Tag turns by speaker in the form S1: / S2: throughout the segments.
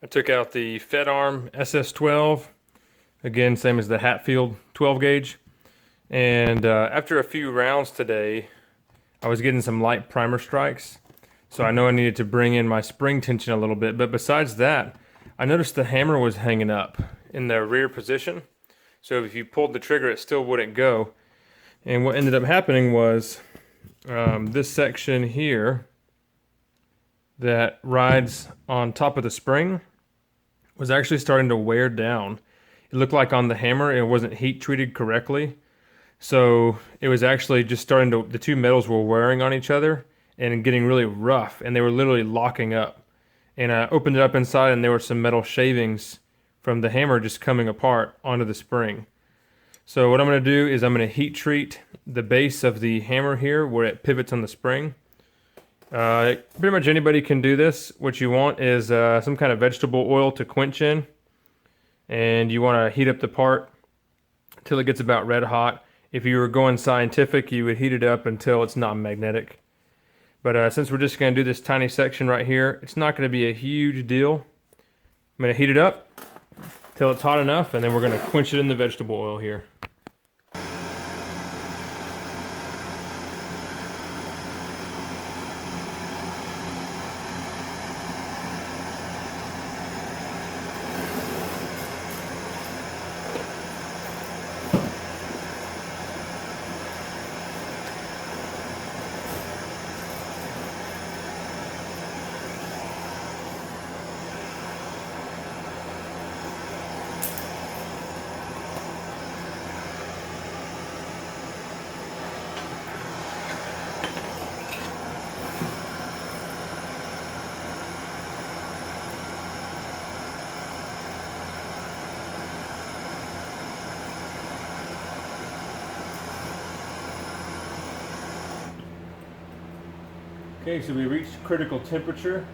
S1: I took out the fedarm ss12, again same as the Hatfield 12 gauge, and after a few rounds today I was getting some light primer strikes, so I know I needed to bring in my spring tension a little bit. But besides that, I noticed the hammer was hanging up in the rear position, so if you pulled the trigger it still wouldn't go. And what ended up happening was this section here that rides on top of the spring was actually starting to wear down. It looked like on the hammer it wasn't heat treated correctly, so it was actually just starting to, the two metals were wearing on each other and getting really rough, and they were literally locking up. And I opened it up inside and there were some metal shavings from the hammer just coming apart onto the spring. So what I'm going to do is I'm going to heat treat the base of the hammer here where it pivots on the spring. Pretty much anybody can do this. What you want is some kind of vegetable oil to quench in, and you want to heat up the part until it gets about red hot. If you were going scientific, you would heat it up until it's not magnetic. But since we're just going to do this tiny section right here, it's not going to be a huge deal. I'm going to heat it up till it's hot enough, and then we're going to quench it in the vegetable oil here. Okay, so we reached critical temperature.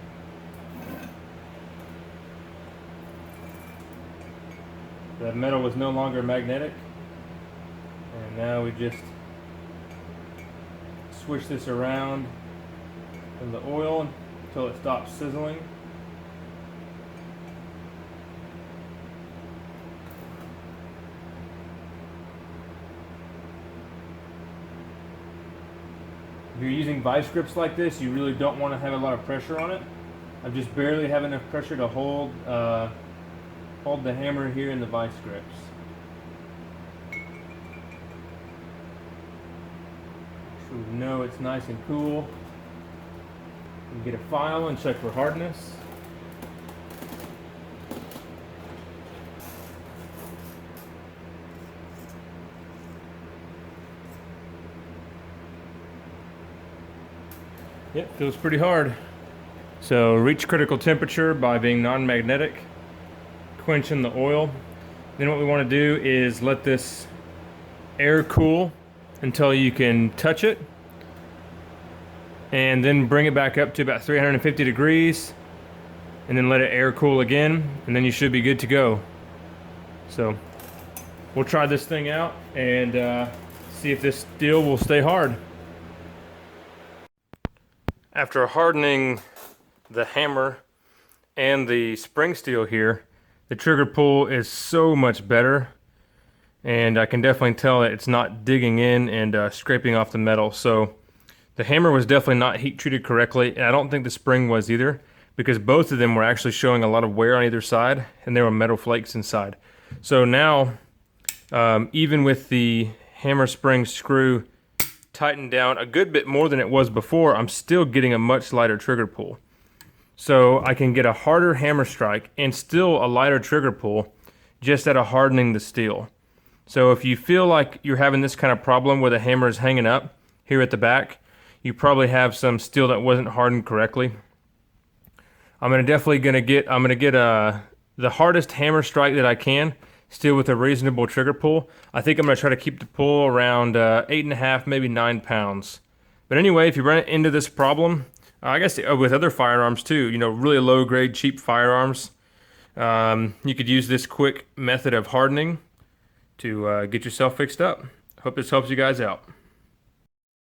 S1: The metal was no longer magnetic. And now we just switch this around in the oil until it stops sizzling. If you're using vice grips like this, you really don't want to have a lot of pressure on it. I just barely have enough pressure to hold the hammer here in the vice grips. So we know it's nice and cool. You can get a file and check for hardness. Yep, feels pretty hard. So reach critical temperature by being non-magnetic, quench in the oil. Then what we want to do is let this air cool until you can touch it, and then bring it back up to about 350 degrees, and then let it air cool again, and then you should be good to go. So we'll try this thing out and see if this steel will stay hard. After hardening the hammer and the spring steel here, the trigger pull is so much better, and I can definitely tell that it's not digging in and scraping off the metal. So the hammer was definitely not heat treated correctly, and I don't think the spring was either, because both of them were actually showing a lot of wear on either side, and there were metal flakes inside. So now, even with the hammer spring screw tightened down a good bit more than it was before, I'm still getting a much lighter trigger pull. So I can get a harder hammer strike and still a lighter trigger pull just out of hardening the steel. So if you feel like you're having this kind of problem where the hammer is hanging up here at the back, you probably have some steel that wasn't hardened correctly. I'm gonna get the hardest hammer strike that I can, still with a reasonable trigger pull. I think I'm going to try to keep the pull around 8.5, maybe 9 pounds. But anyway, if you run into this problem, I guess with other firearms too, you know, really low grade, cheap firearms, you could use this quick method of hardening to get yourself fixed up. Hope this helps you guys out.